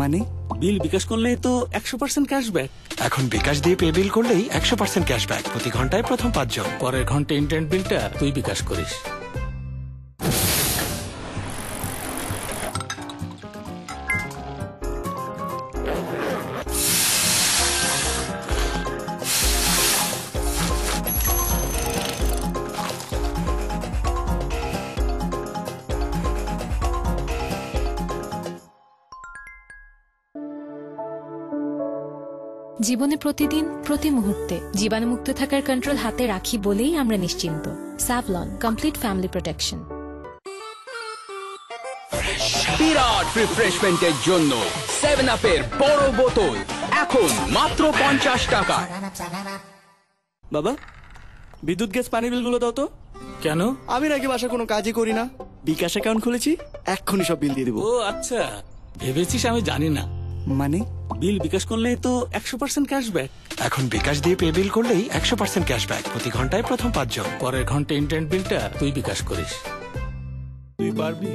মানে বিল বিকাশ করলে তো 100% ক্যাশব্যাক। এখন বিকাশ দিয়ে পে বিল করলেই 100% ক্যাশব্যাক, প্রতি ঘন্টায় প্রথম 5 জন। পরের ঘন্টা ইন্টারনেট বিলটা তুই বিকাশ করিস। জীবনে প্রতিদিন প্রতি মুহূর্তে জীবাণুমুক্ত থাকার কন্ট্রোল হাতে রাখি বলেই আমরা নিশ্চিন্ত। Savlon complete family protection. বিরাট রিফ্রেশমেন্টের জন্য 7 আপের বড় বোতল এখন মাত্র 50 টাকা। বাবা, বিদ্যুৎ গ্যাস পানি বিলগুলো দাও তো। কেন? আমি নাকি বাসা কোনো কাজই করি না, বিকাশ অ্যাকাউন্ট খুলেছি, এক্ষুনি সব বিল দিয়ে দেবো। ও আচ্ছা, ভেবেছিস আমি জানি না। মানে বিল বিকাশ করলে তো 100% ক্যাশব্যাক। এখন বিকাশ দিয়ে পে বিল করলেই 100% ক্যাশব্যাক, প্রতি ঘন্টায় প্রথম 5 জন। পরের ঘন্টা ইন্টারনেট বিলটা তুই বিকাশ করিস। তুই পারবি।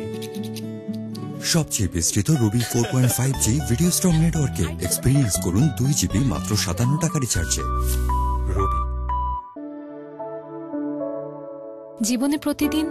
সবচেয়ে বিস্তৃত রবি 4.5G ভিডিও স্ট্রং নেটওয়ার্কে এক্সপিরিয়েন্স করুন 2 GB মাত্র 57 টাকা রিচার্জে। জীবনে প্রতিদিন